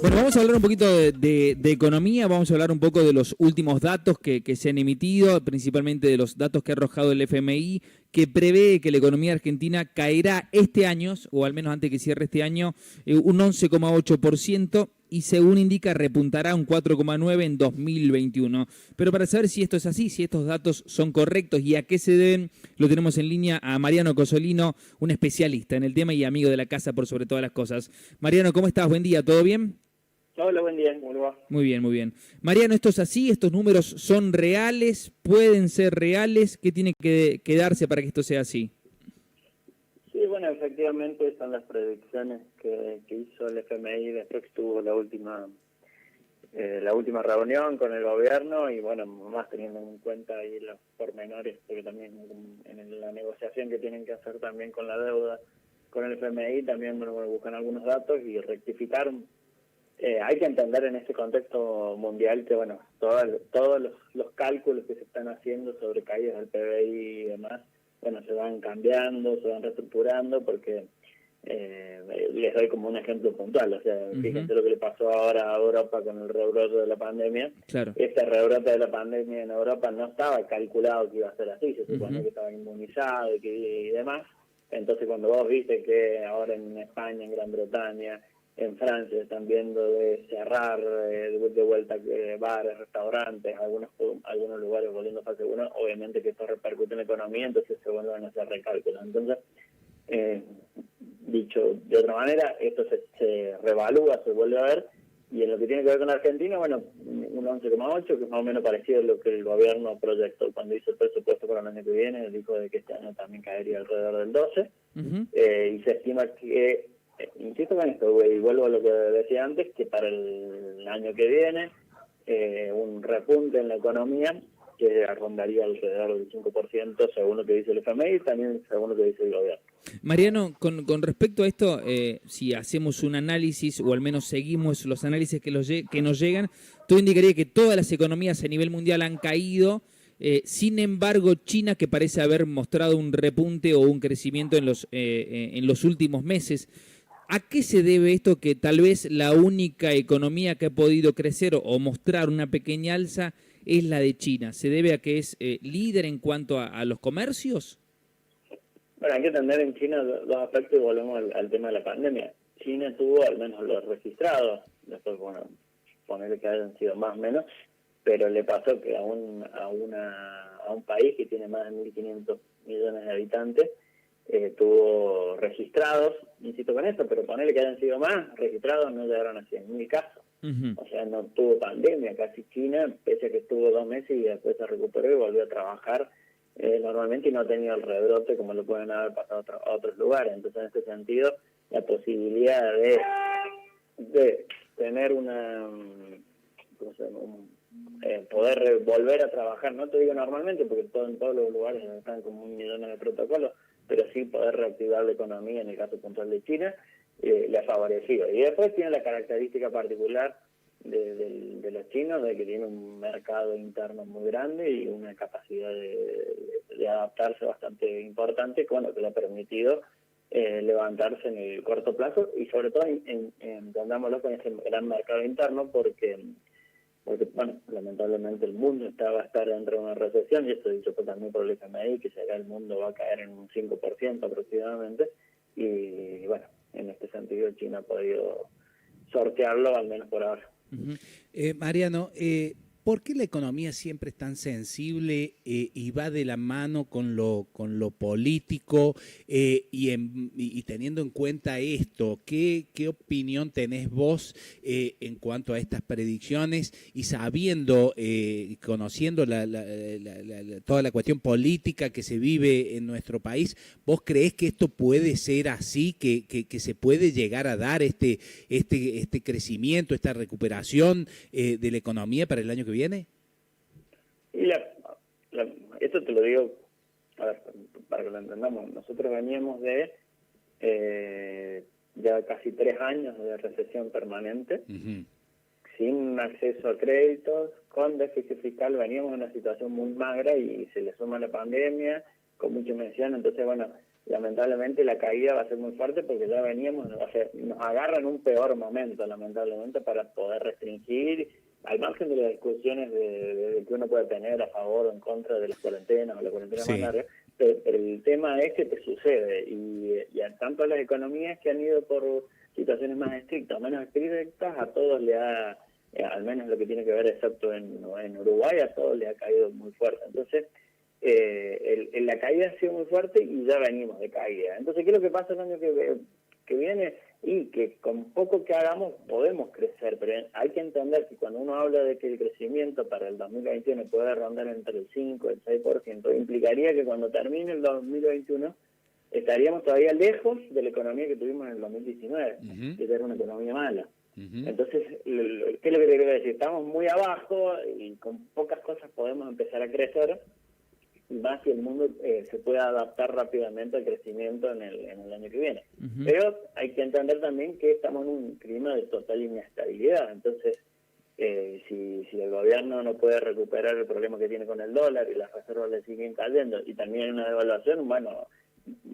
Bueno, vamos a hablar un poquito de economía, vamos a hablar un poco de los últimos datos que se han emitido, principalmente de los datos que ha arrojado el FMI, que prevé que la economía argentina caerá este año, o al menos antes que cierre este año, un 11,8%, y según indica repuntará un 4,9% en 2021. Pero para saber si esto es así, si estos datos son correctos y a qué se deben, lo tenemos en línea a Mariano Cosolino, un especialista en el tema y amigo de la casa por sobre todas las cosas. Mariano, ¿cómo estás? Buen día, ¿todo bien? Hola, buen día, ¿cómo le va? Muy bien, muy bien. Mariano, ¿esto es así? ¿Estos números son reales? ¿Pueden ser reales? ¿Qué tiene que darse para que esto sea así? Sí, bueno, efectivamente son las predicciones que hizo el FMI después que tuvo la última reunión con el gobierno y bueno, más teniendo en cuenta ahí los pormenores, porque también en la negociación que tienen que hacer también con la deuda con el FMI, también bueno, buscan algunos datos y rectificaron. Hay que entender en este contexto mundial que, bueno, todos los cálculos que se están haciendo sobre caídas del PBI y demás, bueno, se van cambiando, se van reestructurando, porque les doy como un ejemplo puntual. O sea, fíjense lo que le pasó ahora a Europa con el rebrote de la pandemia. Claro. Este rebrote de la pandemia en Europa no estaba calculado que iba a ser así, se supone que estaba inmunizado y demás. Entonces, cuando vos viste que ahora en España, en Gran Bretaña, en Francia están viendo de cerrar de vuelta bares, restaurantes, algunos lugares volviendo a fase 1, obviamente que esto repercute en la economía, entonces se vuelven a hacer recálculos. Entonces, dicho de otra manera, esto se revalúa, se vuelve a ver, y en lo que tiene que ver con Argentina, bueno, un 11,8, que es más o menos parecido a lo que el gobierno proyectó cuando hizo el presupuesto para el año que viene, dijo de que este año también caería alrededor del 12, y se estima que insisto con esto, y vuelvo a lo que decía antes, que para el año que viene un repunte en la economía que rondaría alrededor del 5% según lo que dice el FMI y también según lo que dice el gobierno. Mariano, con respecto a esto, si hacemos un análisis o al menos seguimos los análisis que nos llegan, todo indicaría que todas las economías a nivel mundial han caído. Sin embargo, China, que parece haber mostrado un repunte o un crecimiento en los últimos meses, ¿a qué se debe esto que tal vez la única economía que ha podido crecer o mostrar una pequeña alza es la de China? ¿Se debe a que es líder en cuanto a los comercios? Bueno, hay que entender en China dos aspectos y volvemos al tema de la pandemia. China tuvo, al menos los registrados, después, bueno, ponerle que hayan sido más o menos, pero le pasó que a un país que tiene más de 1.500 millones de habitantes, tuvo registrados, insisto con esto, pero ponerle que hayan sido más, registrados no llegaron a 100.000 casos. O sea, no tuvo pandemia casi China, pese a que estuvo 2 meses y después se recuperó y volvió a trabajar normalmente y no ha tenido el rebrote como lo pueden haber pasado a otros lugares. Entonces, en este sentido, la posibilidad de tener una... ¿cómo se llama? Poder volver a trabajar, no te digo normalmente, porque en todos los lugares están como 1 millón de protocolos, pero sí poder reactivar la economía, en el caso puntual de China, le ha favorecido. Y después tiene la característica particular de los chinos, de que tiene un mercado interno muy grande y una capacidad de adaptarse bastante importante, bueno, que le ha permitido levantarse en el corto plazo y sobre todo entendámoslo con ese gran mercado interno, porque bueno, lamentablemente el mundo va a estar dentro de una recesión, y esto dicho también por el FMI, que será el mundo va a caer en un 5% aproximadamente, y bueno, en este sentido China ha podido sortearlo, al menos por ahora. Mariano, ¿por qué la economía siempre es tan sensible y va de la mano con lo político? Y teniendo en cuenta esto, ¿qué opinión tenés vos en cuanto a estas predicciones? Y sabiendo, conociendo toda la cuestión política que se vive en nuestro país, ¿vos creés que esto puede ser así, que se puede llegar a dar este crecimiento, esta recuperación de la economía para el año que viene? Y esto te lo digo, a ver, para que lo entendamos. Nosotros veníamos de ya casi 3 años de recesión permanente, sin acceso a créditos, con déficit fiscal, veníamos en una situación muy magra y se le suma la pandemia, con mucha mención. Entonces, bueno, lamentablemente la caída va a ser muy fuerte porque ya veníamos, o sea, nos agarra en un peor momento, lamentablemente, para poder restringir, al margen de las discusiones de que uno puede tener a favor o en contra de las cuarentenas o la cuarentena más larga, pero el tema es que te sucede, y a tanto las economías que han ido por situaciones más estrictas o menos estrictas, a todos le ha, al menos lo que tiene que ver excepto en Uruguay, a todos le ha caído muy fuerte. Entonces, la caída ha sido muy fuerte y ya venimos de caída. Entonces, ¿qué es lo que pasa el año que viene? Y que con poco que hagamos podemos crecer, pero hay que entender que cuando uno habla de que el crecimiento para el 2021 puede rondar entre el 5 y el 6%, implicaría que cuando termine el 2021 estaríamos todavía lejos de la economía que tuvimos en el 2019, que era una economía mala. Entonces, ¿qué es lo que te quiero decir? Estamos muy abajo y con pocas cosas podemos empezar a crecer, más si el mundo se puede adaptar rápidamente al crecimiento en el año que viene. Pero hay que entender también que estamos en un clima de total inestabilidad. Entonces, si el gobierno no puede recuperar el problema que tiene con el dólar y las reservas le siguen cayendo, y también hay una devaluación, bueno,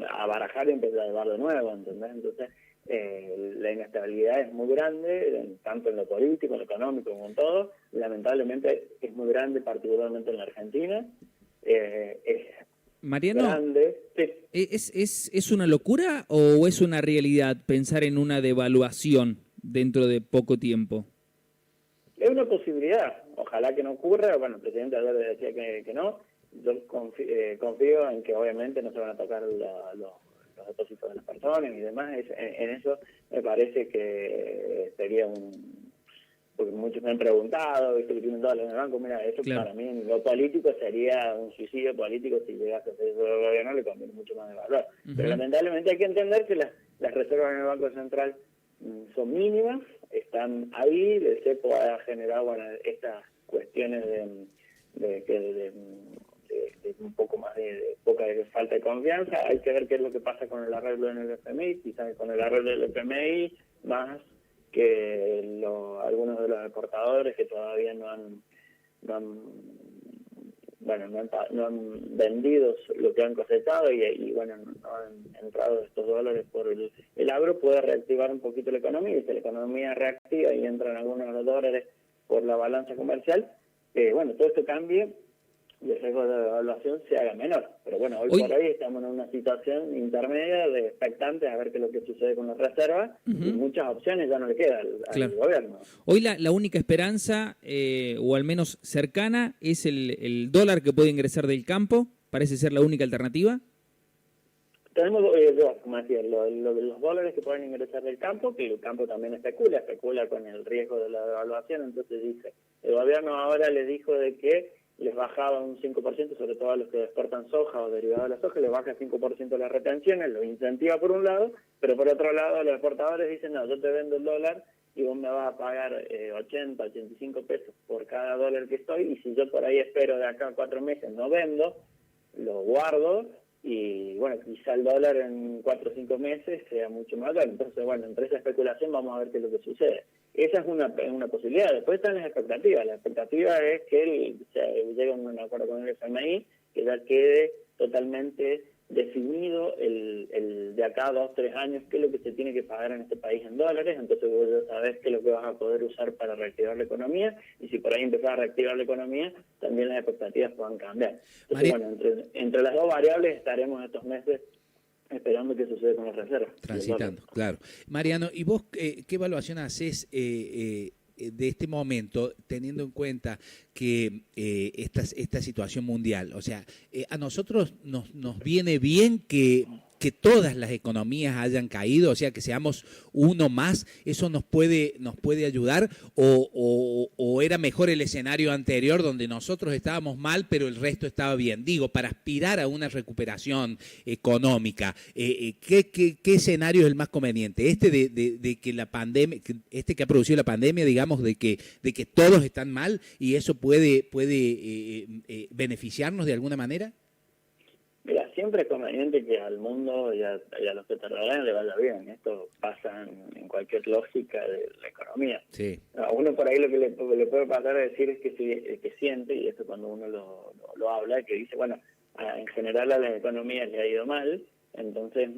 a barajar y empezar a llevar de nuevo, ¿entendés? Entonces, la inestabilidad es muy grande, tanto en lo político, en lo económico, como en todo. Lamentablemente es muy grande, particularmente en la Argentina. Mariano, grande. Sí. ¿Es una locura o es una realidad pensar en una devaluación dentro de poco tiempo? Es una posibilidad, ojalá que no ocurra. Bueno, el presidente ayer decía que no. Yo confío en que obviamente no se van a tocar los depósitos de las personas y demás. En eso me parece que sería porque muchos me han preguntado, ¿viste que tienen dólares en el banco? Mira, eso claro, para mí en lo político sería un suicidio político. Si llegase a hacer eso al gobierno, le conviene mucho más de valor. Pero lamentablemente hay que entender que las reservas en el Banco Central son mínimas, están ahí. El cepo ha generado, bueno, estas cuestiones de un poco más de poca falta de confianza. Hay que ver qué es lo que pasa con el arreglo en el FMI, quizás con el arreglo del FMI, más que algunos de los exportadores que todavía no han vendido lo que han cosechado y bueno, no han entrado estos dólares por el agro, puede reactivar un poquito la economía, y si la economía reactiva y entran algunos de los dólares por la balanza comercial, bueno, todo esto cambie y el riesgo de devaluación se haga menor. Pero bueno, hoy por hoy estamos en una situación intermedia de expectantes a ver qué es lo que sucede con las reservas, y muchas opciones ya no le queda al gobierno. Hoy la única esperanza, o al menos cercana, es el dólar que puede ingresar del campo. Parece ser la única alternativa. Tenemos dos, como decía, los dólares que pueden ingresar del campo, que el campo también especula con el riesgo de la devaluación. Entonces dice, el gobierno ahora les dijo de que les bajaba un 5%, sobre todo a los que exportan soja o derivados de la soja, les baja el 5% las retenciones, los incentiva por un lado, pero por otro lado los exportadores dicen, no, yo te vendo el dólar y vos me vas a pagar 80, 85 pesos por cada dólar que estoy, y si yo por ahí espero de acá a 4 meses, no vendo, lo guardo, y bueno, quizá el dólar en 4 o 5 meses sea mucho más alto. Entonces, bueno, entre esa especulación vamos a ver qué es lo que sucede. Esa es una posibilidad. Después están las expectativas. La expectativa es que llegue a un acuerdo con el FMI, que ya quede totalmente definido el de acá a 2 o 3 años qué es lo que se tiene que pagar en este país en dólares. Entonces vos ya sabés qué es lo que vas a poder usar para reactivar la economía, y si por ahí empezás a reactivar la economía, también las expectativas puedan cambiar. Entonces, bueno, entre las dos variables estaremos estos meses esperando qué sucede con las reservas. Transitando, claro. Mariano, ¿y vos qué evaluación haces de este momento, teniendo en cuenta que esta situación mundial? O sea, a nosotros nos viene bien que todas las economías hayan caído, o sea, que seamos uno más, ¿eso nos puede ayudar? ¿O era mejor el escenario anterior donde nosotros estábamos mal, pero el resto estaba bien? Digo, para aspirar a una recuperación económica, ¿qué escenario es el más conveniente? De que la pandemia, que ha producido la pandemia, digamos, de que todos están mal y eso puede beneficiarnos de alguna manera. Mira, siempre es conveniente que al mundo y a los que te rodean le vaya bien. Esto pasa en cualquier lógica de la economía. Sí. A uno por ahí lo que le puede pasar a decir es que siente, y esto cuando uno lo habla, que dice, bueno, en general a las economías le ha ido mal, Entonces,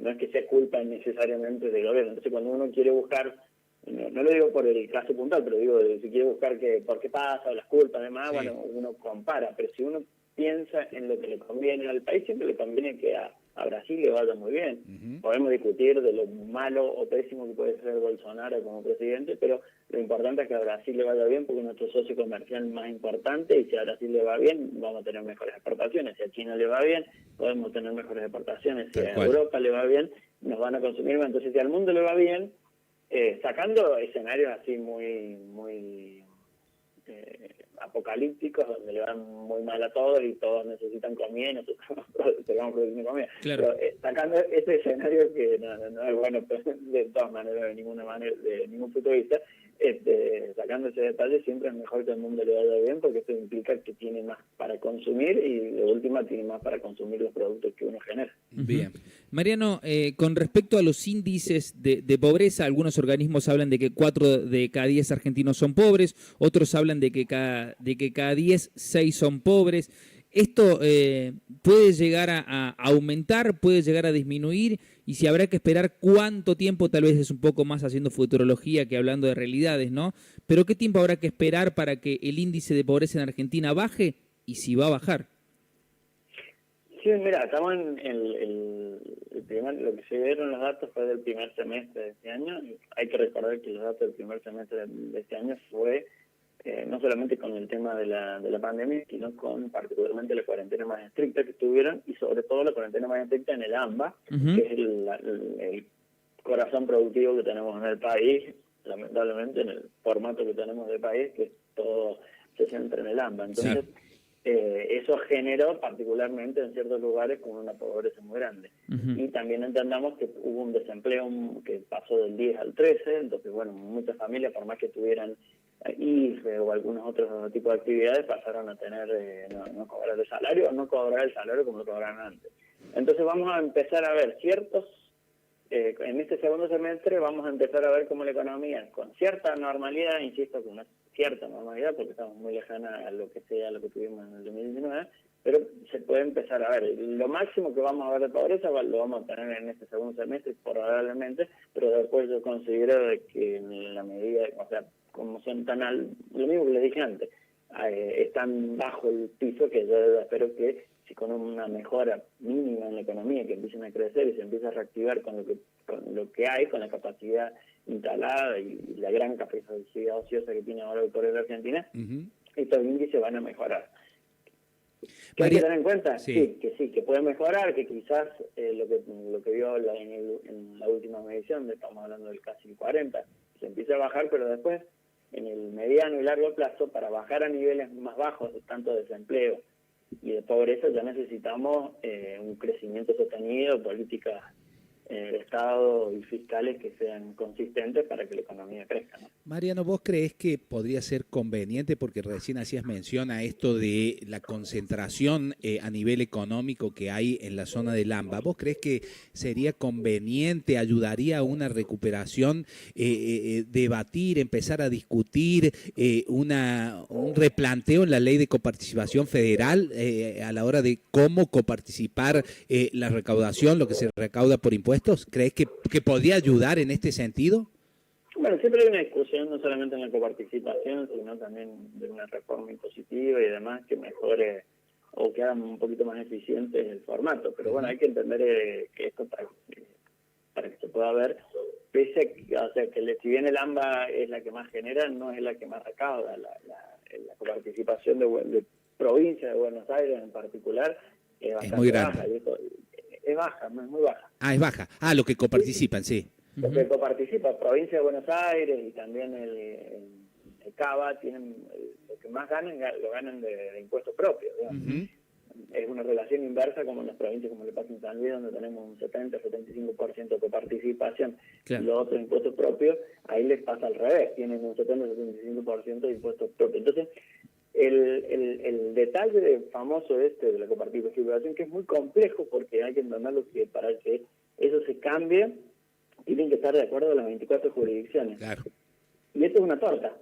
no es que sea culpa necesariamente del gobierno. Entonces, cuando uno quiere buscar, no lo digo por el caso puntual, pero digo, si quiere buscar por qué pasa, o las culpas, además, Sí. bueno, uno compara. Pero si uno piensa en lo que le conviene al país, siempre le conviene que a Brasil le vaya muy bien. Ujú. Podemos discutir de lo malo o pésimo que puede ser Bolsonaro como presidente, pero lo importante es que a Brasil le vaya bien porque es nuestro socio comercial más importante, y si a Brasil le va bien, vamos a tener mejores exportaciones. Si a China le va bien, podemos tener mejores exportaciones. Si Tal a cual. Europa le va bien, nos van a consumir más. Entonces, si al mundo le va bien, sacando escenarios así muy apocalípticos, donde le van muy mal a todos y todos necesitan comida y nosotros estamos produciendo comida. Claro. Pero sacando ese escenario que no es bueno de todas maneras, de ninguna manera, de ningún punto de vista, sacando ese detalle, siempre es mejor que el mundo le vaya bien, porque esto implica que tiene más para consumir y de última tiene más para consumir los productos que uno genera. Bien. Mariano, con respecto a los índices de pobreza, algunos organismos hablan de que 4 de cada 10 argentinos son pobres, otros hablan de que cada 10, 6 son pobres. ¿Esto puede llegar a aumentar, puede llegar a disminuir? Y si habrá que esperar cuánto tiempo, tal vez es un poco más haciendo futurología que hablando de realidades, ¿no? Pero ¿qué tiempo habrá que esperar para que el índice de pobreza en Argentina baje? Y si va a bajar. Sí, mira, estamos en lo que se dieron los datos fue del primer semestre de este año. Hay que recordar que los datos del primer semestre de este año fue no solamente con el tema de la pandemia, sino con particularmente la cuarentena más estricta que tuvieron, y sobre todo la cuarentena más estricta en el AMBA, Uh-huh. que es el corazón productivo que tenemos en el país, lamentablemente en el formato que tenemos de país, que todo se centra en el AMBA. Entonces, eso generó particularmente en ciertos lugares con una pobreza muy grande. Uh-huh. Y también entendamos que hubo un desempleo que pasó del 10 al 13, entonces, bueno, muchas familias, por más que tuvieran IFE o algunos otros tipos de actividades, pasaron a tener no cobrar el salario o no cobrar el salario como lo cobraban antes. Entonces vamos a empezar a ver en este segundo semestre vamos a empezar a ver cómo la economía, con cierta normalidad, insisto, con una cierta normalidad, porque estamos muy lejanas a lo que tuvimos en el 2019, pero se puede empezar a ver. Lo máximo que vamos a ver de pobreza lo vamos a tener en este segundo semestre, probablemente, pero después yo considero de que en la medida, o sea, como son lo mismo que les dije antes, están bajo el piso, que yo espero que si con una mejora mínima en la economía, que empiecen a crecer y se empieza a reactivar con lo que hay, con la capacidad instalada y la gran capacidad ociosa que tiene ahora el Poder de Argentina, estos índices van a mejorar. ¿Qué hay que tener en cuenta? Sí, que puede mejorar, que quizás lo que vio en la última medición, estamos hablando del casi 40, se empieza a bajar, pero después, en el mediano y largo plazo, para bajar a niveles más bajos, tanto de desempleo y de pobreza, ya necesitamos un crecimiento sostenido, políticas de Estado y fiscales que sean consistentes para que la economía crezca, ¿no? Mariano, ¿vos creés que podría ser conveniente, porque recién hacías mención a esto de la concentración a nivel económico que hay en la zona del AMBA? ¿Vos creés que sería conveniente, ayudaría a una recuperación, debatir, empezar a discutir un replanteo en la ley de coparticipación federal a la hora de cómo coparticipar la recaudación, lo que se recauda por impuestos? ¿Crees que podría ayudar en este sentido? Bueno, siempre hay una discusión, no solamente en la coparticipación, sino también de una reforma impositiva y demás que mejore o que haga un poquito más eficiente el formato. Pero bueno, hay que entender que esto para que se pueda ver, pese a que, o sea, que si bien el AMBA es la que más genera, no es la que más recauda. La coparticipación de provincia de Buenos Aires en particular es bastante muy grande. baja. Es baja, no es muy baja. Ah, es baja. Ah, lo que coparticipan, sí. Lo que coparticipa, provincia de Buenos Aires y también el CABA, tienen lo que más ganan, lo ganan de impuestos propios. Es una relación inversa como en las provincias, como le pasa en San Luis, donde tenemos un 70-75% de coparticipación. Claro. Y los otros impuestos propios, ahí les pasa al revés, tienen un 70-75% de impuestos propios. Entonces, el detalle famoso de la coparticipación, que es muy complejo porque hay que entenderlo, que para que eso se cambie, tienen que estar de acuerdo a las 24 jurisdicciones. Claro. Y esto es una torta.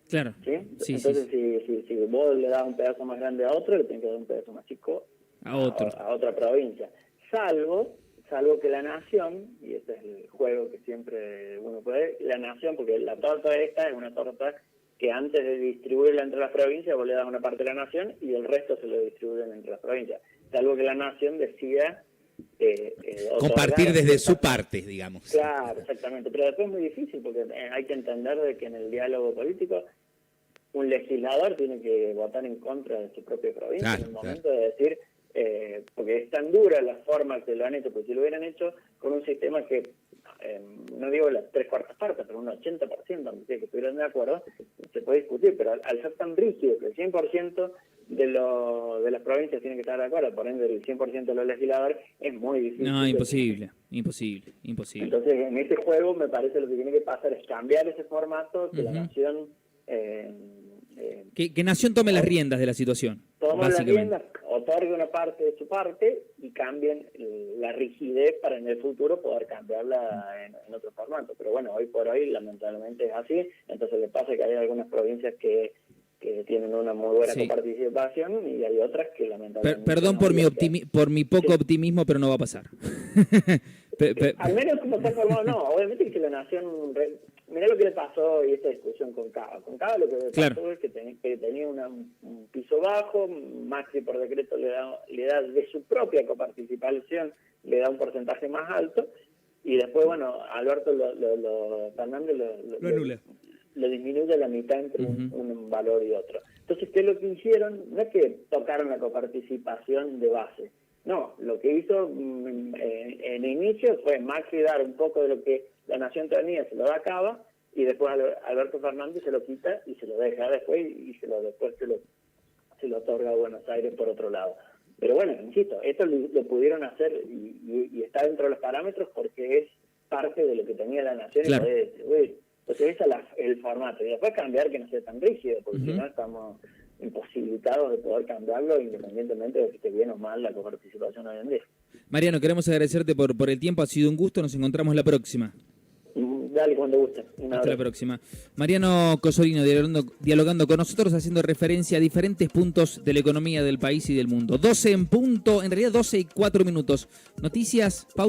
Claro. ¿Sí? Sí, entonces, sí. Si vos le das un pedazo más grande a otro, le tenés que dar un pedazo más chico A otro. a otra provincia. salvo que la nación, y este es el juego que siempre uno puede, la nación, porque la torta esta es una torta que antes de distribuirla entre las provincias vos le das una parte de la nación y el resto se lo distribuyen entre las provincias, salvo que la nación decida compartir desde su parte, digamos. Claro, exactamente, pero después es muy difícil porque hay que entender de que en el diálogo político un legislador tiene que votar en contra de su propia provincia en el momento de decir, porque es tan dura la forma que lo han hecho, porque si lo hubieran hecho con un sistema que, no digo las 3/4 partes, pero un 80%, aunque estuvieran de acuerdo, se puede discutir, pero al ser tan rígido que el 100% de las provincias tienen que estar de acuerdo, por ende el 100% de los legisladores, es muy difícil. No, imposible. Entonces, en este juego me parece lo que tiene que pasar es cambiar ese formato, que la nación... que Nación tome las riendas de la situación. Toma las riendas, otorgue una parte de su parte y cambien la rigidez para en el futuro poder cambiarla en otro formato. Pero bueno, hoy por hoy lamentablemente es así, entonces le pasa que hay algunas provincias que tienen una muy buena coparticipación y hay otras que lamentablemente... Perdón por mi poco optimismo, pero no va a pasar. Al menos como está formado, no. Obviamente que la nación... Mirá lo que le pasó y esta discusión con Cava. Con Cava lo que le pasó es que tenía un piso bajo, Macri por decreto le da de su propia coparticipación, le da un porcentaje más alto, y después, bueno, Alberto Fernández lo disminuye a la mitad entre un valor y otro. Entonces, ¿qué es lo que hicieron? No es que tocaron la coparticipación de base. No, lo que hizo en inicio fue Macri dar un poco de lo que la nación tenía, se lo da a Cava, y después Alberto Fernández se lo quita y se lo deja después, y después se lo otorga a Buenos Aires por otro lado. Pero bueno, insisto, esto lo pudieron hacer y está dentro de los parámetros porque es parte de lo que tenía la nación y puede distribuir. Entonces ese es el formato. Y después cambiar que no sea tan rígido, porque si no estamos imposibilitados de poder cambiarlo independientemente de que esté bien o mal la coparticipación hoy en día. Mariano, queremos agradecerte por el tiempo, ha sido un gusto, nos encontramos la próxima. Dale, cuando guste. Hasta la próxima. Mariano Cosolino dialogando con nosotros, haciendo referencia a diferentes puntos de la economía del país y del mundo. 12 en punto, en realidad 12 y 4 minutos. Noticias, pausa.